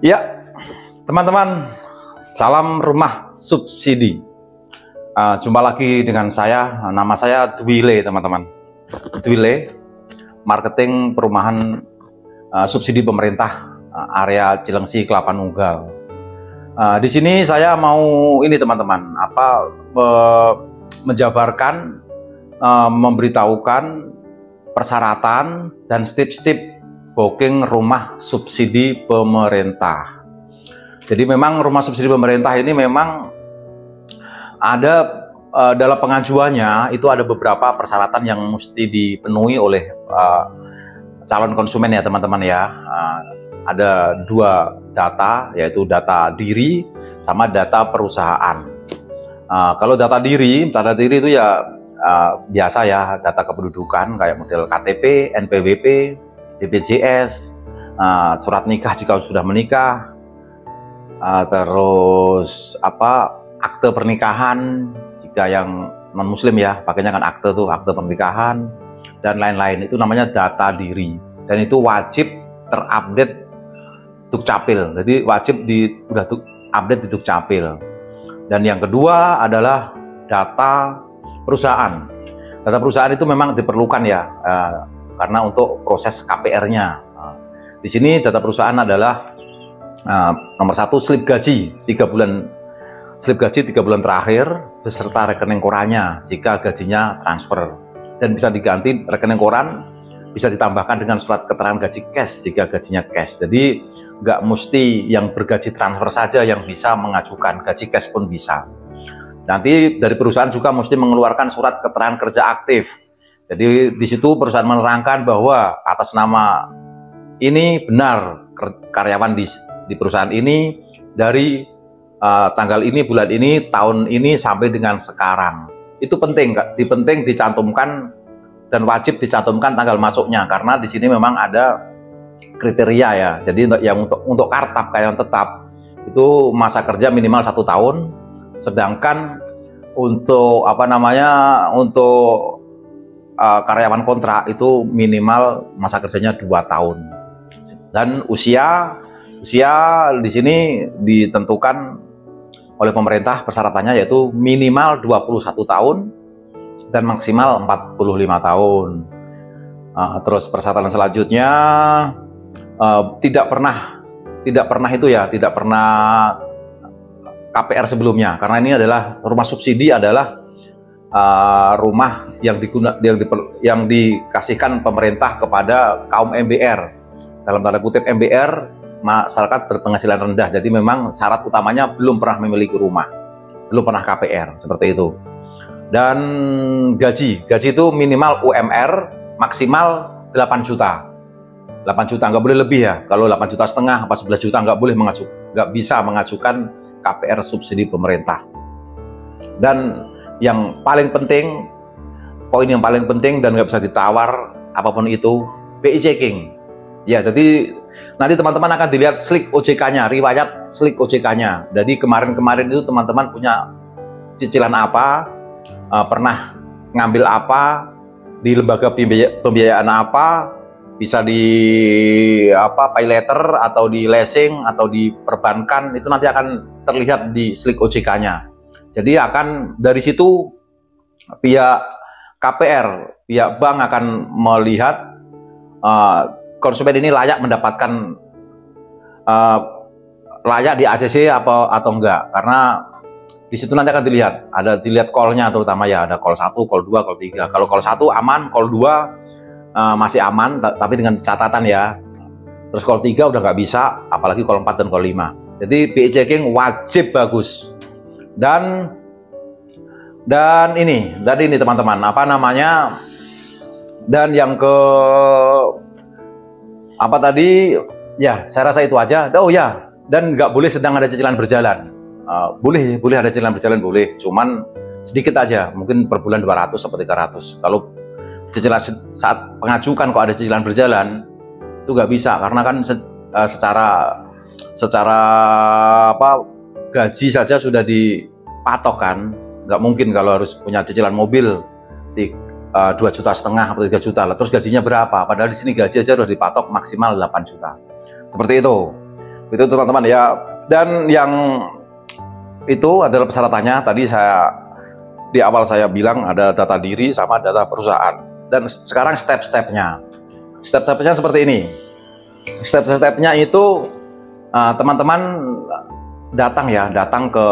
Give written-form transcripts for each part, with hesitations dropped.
Ya, teman-teman, salam rumah subsidi. Jumpa lagi dengan saya, nama saya Dwile, teman-teman. Dwile, marketing perumahan subsidi pemerintah area Cilengsi Kelapa Nunggal. Di sini saya mau ini, teman-teman, menjabarkan, memberitahukan persyaratan dan step-step booking rumah subsidi pemerintah. Jadi memang rumah subsidi pemerintah ini memang ada dalam pengajuannya itu ada beberapa persyaratan yang mesti dipenuhi oleh calon konsumen ya, teman-teman ya. Ada dua data, yaitu data diri sama data perusahaan. Kalau data diri itu ya biasa ya, data kependudukan kayak model KTP, NPWP, BPJS, surat nikah jika sudah menikah, terus akte pernikahan jika yang non muslim ya, pakainya kan akte pernikahan dan lain-lain. Itu namanya data diri dan itu wajib terupdate Dukcapil. Jadi wajib udah update di Dukcapil. Dan yang kedua adalah data perusahaan. Data perusahaan itu memang diperlukan ya, karena untuk proses KPR-nya. Di sini data perusahaan adalah nomor satu, slip gaji 3 bulan, slip gaji 3 bulan terakhir beserta rekening korannya jika gajinya transfer, dan bisa diganti rekening koran, bisa ditambahkan dengan surat keterangan gaji cash jika gajinya cash. Jadi nggak mesti yang bergaji transfer saja yang bisa mengajukan, gaji cash pun bisa. Nanti dari perusahaan juga mesti mengeluarkan surat keterangan kerja aktif. Jadi di situ perusahaan menerangkan bahwa atas nama ini benar karyawan di perusahaan ini dari tanggal ini, bulan ini, tahun ini sampai dengan sekarang. Itu penting, dicantumkan dan wajib dicantumkan tanggal masuknya, karena di sini memang ada kriteria ya. Jadi untuk kartap karyawan tetap itu masa kerja minimal 1 tahun, sedangkan untuk untuk karyawan kontrak itu minimal masa kerjanya 2 tahun. Dan usia di sini ditentukan oleh pemerintah, persyaratannya yaitu minimal 21 tahun dan maksimal 45 tahun. Terus persyaratan selanjutnya tidak pernah KPR sebelumnya, karena ini adalah rumah subsidi, adalah rumah yang dikasihkan pemerintah kepada kaum MBR, dalam tanda kutip MBR, masyarakat berpenghasilan rendah. Jadi memang syarat utamanya belum pernah memiliki rumah, belum pernah KPR, seperti itu. Dan gaji itu minimal UMR maksimal 8 juta, nggak boleh lebih ya. Kalau 8,5 juta 11 juta nggak bisa mengajukan KPR subsidi pemerintah. Dan yang paling penting, poin yang paling penting dan nggak bisa ditawar apapun itu, BI checking. Ya, jadi nanti teman-teman akan dilihat slik OJK-nya, riwayat slik OJK-nya. Jadi kemarin itu teman-teman punya cicilan apa, pernah ngambil apa, di lembaga pembiayaan apa, bisa di pay letter atau di leasing atau di perbankan, itu nanti akan terlihat di slik OJK-nya. Jadi akan dari situ pihak KPR, pihak bank akan melihat konsumen ini layak mendapatkan layak di ACC atau enggak, karena di situ nanti akan dilihat call-nya, terutama ya, ada call 1, call 2, call 3. Kalau call 1 aman, call 2 masih aman, tapi dengan catatan ya. Terus call 3 udah nggak bisa, apalagi call 4 dan call 5. Jadi BI checking wajib bagus. Dan ini teman-teman, dan yang ke ya, saya rasa itu aja. Oh ya, dan nggak boleh sedang ada cicilan berjalan. Boleh ada cicilan berjalan, boleh, cuman sedikit aja, mungkin per bulan 200 atau 300. Kalau cicilan saat pengajukan kok ada cicilan berjalan, itu nggak bisa, karena kan secara gaji saja sudah dipatok kan. Nggak mungkin kalau harus punya cicilan mobil di 2,5 juta atau 3 juta lah, terus gajinya berapa, padahal di sini gaji aja sudah dipatok maksimal 8 juta, seperti itu. Itu teman-teman ya. Dan yang itu adalah persyaratannya. Tadi di awal saya bilang ada data diri sama data perusahaan. Dan sekarang step-stepnya. Step-stepnya seperti ini. Step-stepnya itu teman-teman datang ke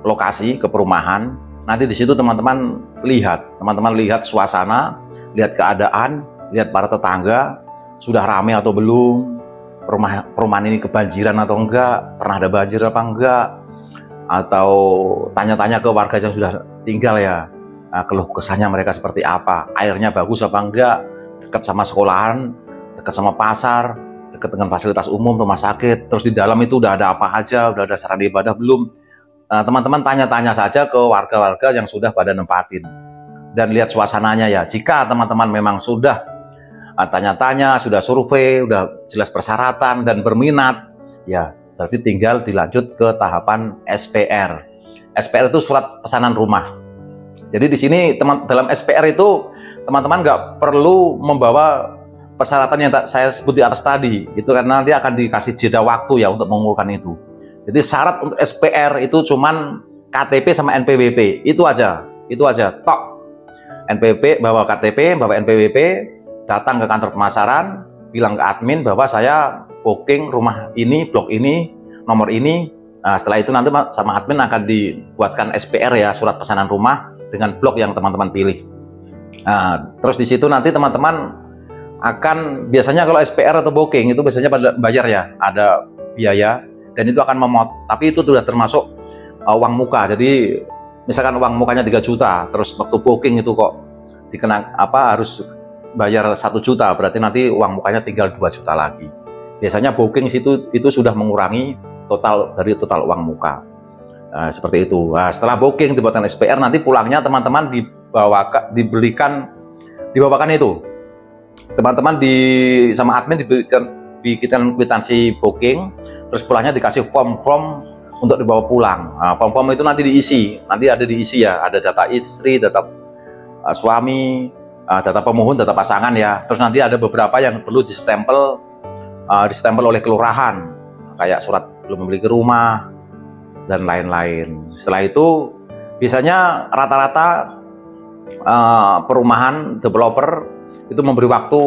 lokasi, ke perumahan. Nanti di situ teman-teman lihat suasana, lihat keadaan, lihat para tetangga sudah ramai atau belum, perumahan ini kebanjiran atau enggak, pernah ada banjir apa enggak, atau tanya-tanya ke warga yang sudah tinggal ya, keluh kesahnya mereka seperti apa, airnya bagus apa enggak, dekat sama sekolahan, dekat sama pasar, dekat dengan fasilitas umum, rumah sakit, terus di dalam itu udah ada apa aja, udah ada sarana ibadah belum. Teman-teman tanya-tanya saja ke warga-warga yang sudah pada nempatin dan lihat suasananya ya. Jika teman-teman memang sudah tanya-tanya, sudah survei, sudah jelas persyaratan dan berminat, ya berarti tinggal dilanjut ke tahapan SPR. SPR itu surat pesanan rumah. Jadi di sini dalam SPR itu teman-teman nggak perlu membawa persyaratan yang saya sebut di atas tadi, itu karena nanti akan dikasih jeda waktu ya untuk mengumpulkan itu. Jadi syarat untuk SPR itu cuman KTP sama NPWP, itu aja tok. NPWP bawa KTP, bawa NPWP, datang ke kantor pemasaran, bilang ke admin bahwa saya booking rumah ini, blok ini, nomor ini. Setelah itu nanti sama admin akan dibuatkan SPR ya, surat pesanan rumah dengan blok yang teman-teman pilih. Terus di situ nanti teman-teman akan, biasanya kalau SPR atau booking itu biasanya pada bayar ya, ada biaya. Dan itu akan tapi itu sudah termasuk uang muka. Jadi misalkan uang mukanya 3 juta, terus waktu booking itu kok dikena harus bayar 1 juta, berarti nanti uang mukanya tinggal 2 juta lagi. Biasanya booking itu sudah mengurangi dari total uang muka. Seperti itu. Setelah booking dibuatkan SPR, nanti pulangnya teman-teman dibawakan itu. Teman-teman sama admin dibikin kwitansi booking, terus pulangnya dikasih form-form untuk dibawa pulang. Form-form itu nanti ada diisi ya, ada data istri, data suami, data pemohon, data pasangan ya. Terus nanti ada beberapa yang perlu distempel oleh kelurahan, kayak surat belum memiliki rumah dan lain-lain. Setelah itu biasanya rata-rata perumahan developer itu memberi waktu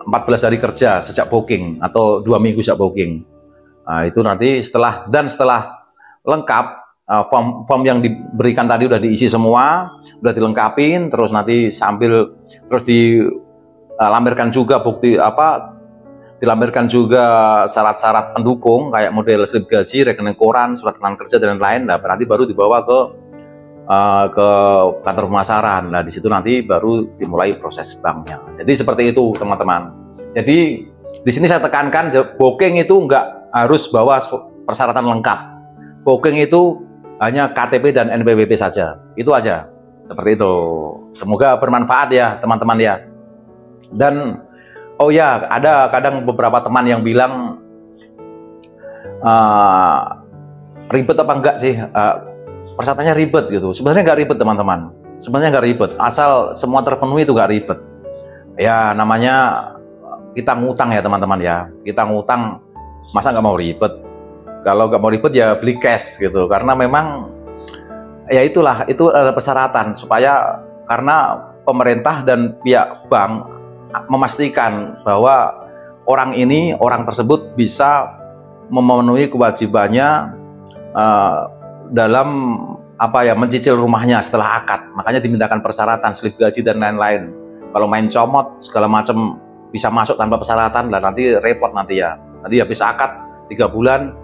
14 hari kerja sejak booking atau 2 minggu sejak booking. Itu nanti setelah lengkap, form yang diberikan tadi udah diisi semua, udah dilengkapin, terus nanti terus dilampirkan juga dilampirkan juga syarat-syarat pendukung kayak model slip gaji, rekening koran, surat keterangan kerja dan lain-lain. Nah, nanti baru dibawa ke kantor pemasaran. Nah, di situ nanti baru dimulai proses banknya. Jadi seperti itu teman-teman. Jadi di sini saya tekankan, booking itu nggak harus bawa persyaratan lengkap. Booking itu hanya KTP dan NPWP saja. Itu aja. Seperti itu. Semoga bermanfaat ya teman-teman ya. Dan oh ya, ada kadang beberapa teman yang bilang ribet apa enggak sih? Persyaratannya ribet gitu. Sebenarnya nggak ribet teman-teman. Sebenarnya nggak ribet. Asal semua terpenuhi itu nggak ribet. Ya namanya kita ngutang ya teman-teman ya. Kita ngutang, masa nggak mau ribet? Kalau nggak mau ribet ya beli cash gitu. Karena memang ya itu ada persyaratan supaya, karena pemerintah dan pihak bank memastikan bahwa orang tersebut bisa memenuhi kewajibannya dalam mencicil rumahnya setelah akad. Makanya dimintakan persyaratan, slip gaji dan lain-lain. Kalau main comot segala macam bisa masuk tanpa persyaratan, dan nanti repot nanti ya. Nanti habis akad 3 bulan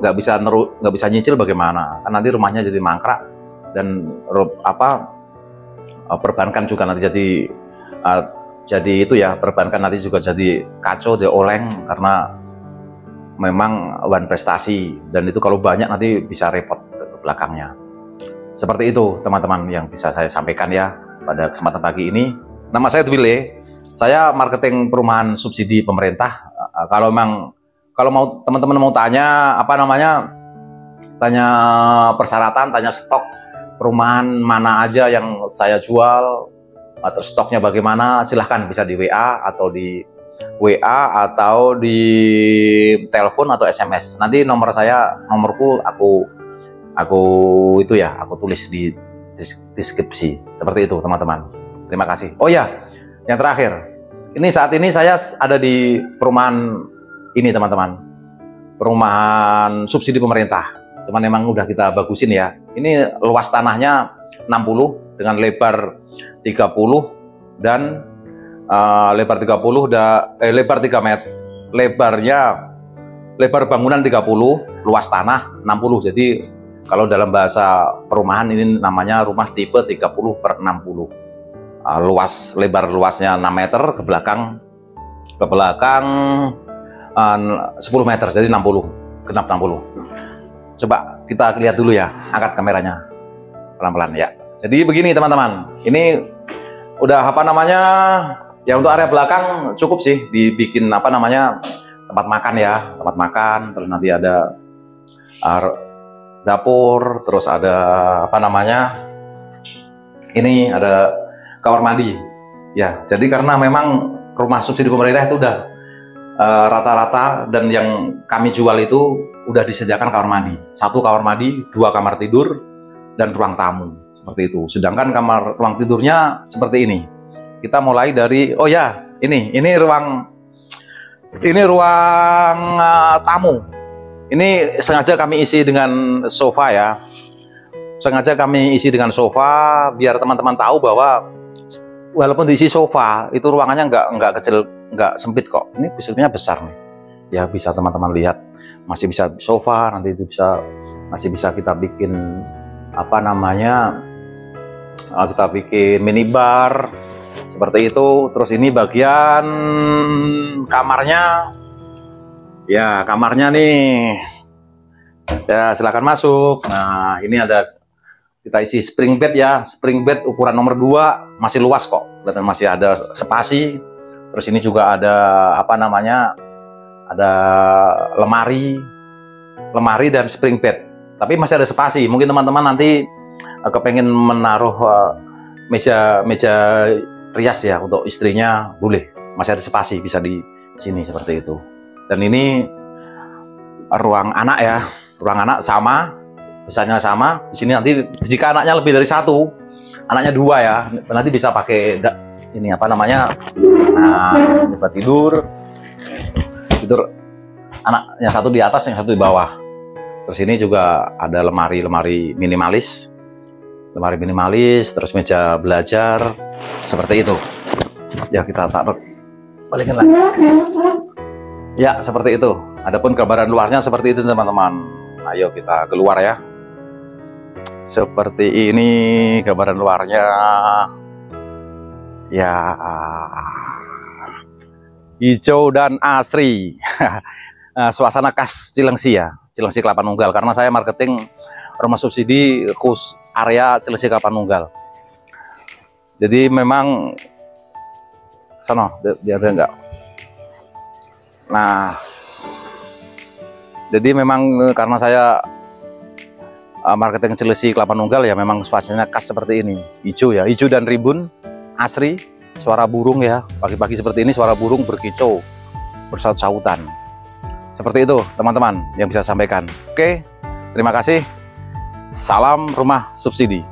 nggak bisa nyicil bagaimana? Kan nanti rumahnya jadi mangkrak, dan perbankan juga nanti jadi itu ya, perbankan nanti juga jadi kacau, dia oleng karena memang one prestasi, dan itu kalau banyak nanti bisa repot ke belakangnya. Seperti itu teman-teman yang bisa saya sampaikan ya pada kesempatan pagi ini. Nama saya Dwile, saya marketing perumahan subsidi pemerintah. Kalau mau teman-teman mau tanya tanya persyaratan, tanya stok perumahan mana aja yang saya jual atau stoknya bagaimana, silahkan bisa di WA atau di WA atau di telepon atau SMS. Nanti nomorku aku itu ya, aku tulis di deskripsi. Seperti itu teman-teman. Terima kasih. Oh ya, yang terakhir, saat ini saya ada di perumahan ini teman-teman, perumahan subsidi pemerintah. Cuman memang udah kita bagusin ya. Ini luas tanahnya 60 dengan lebar 30 dan lebar 3 meter. Lebar bangunan 30, luas tanah 60. Jadi kalau dalam bahasa perumahan ini namanya rumah tipe 30/60. Lebar luasnya 6 meter, ke belakang 10 meter, jadi 60, genap 60. Coba kita lihat dulu ya, angkat kameranya pelan-pelan ya. Jadi begini teman-teman, ini udah ya untuk area belakang cukup sih dibikin tempat makan ya, tempat makan, terus nanti ada dapur, terus ada ini ada kamar mandi ya. Jadi karena memang rumah subsidi pemerintah itu udah rata-rata dan yang kami jual itu udah disediakan kamar mandi, 1 kamar mandi, 2 kamar tidur dan ruang tamu seperti itu. Sedangkan ruang tidurnya seperti ini. Kita mulai dari ini ruang tamu. Ini sengaja kami isi dengan sofa ya. Sengaja kami isi dengan sofa biar teman-teman tahu bahwa walaupun diisi sofa itu ruangannya nggak kecil, nggak sempit kok. Ini sebetulnya besar nih. Ya bisa teman-teman lihat, masih bisa sofa, nanti itu masih bisa kita bikin kita bikin minibar seperti itu. Terus ini bagian kamarnya. Ya, kamarnya nih. Ya, silakan masuk. Nah, ini kita isi spring bed ya. Spring bed ukuran nomor 2, masih luas kok. Dan masih ada spasi. Terus ini juga ada ada lemari dan spring bed. Tapi masih ada spasi. Mungkin teman-teman nanti kepengen menaruh meja rias ya untuk istrinya, boleh. Masih ada spasi, bisa di sini seperti itu. Dan ini ruang anak ya, ruang anak sama, besarnya sama. Di sini nanti jika anaknya lebih dari 1, anaknya 2 ya, nanti bisa pakai ini nah, ini buat tidur anak yang 1 di atas, yang 1 di bawah. Terus ini juga ada lemari minimalis, terus meja belajar seperti itu ya. Kita taruh balikin lagi ya, seperti itu. Adapun gambaran luarnya seperti itu teman-teman. Ayo kita keluar ya. Seperti ini gambaran luarnya ya, hijau dan asri. Suasana khas Cilengsi ya, Cilengsi Kelapa Nunggal, karena saya marketing rumah subsidi khusus area Cilengsi Kelapa Nunggal. Jadi memang dia ada enggak. Nah, jadi memang karena saya marketing Cilengsi Kelapa Nunggal ya, memang suasananya khas seperti ini, hijau ya, hijau dan rimbun, asri, suara burung ya, pagi-pagi seperti ini suara burung berkicau, bersaut-sautan. Seperti itu teman-teman yang bisa sampaikan. Oke, terima kasih. Salam rumah subsidi.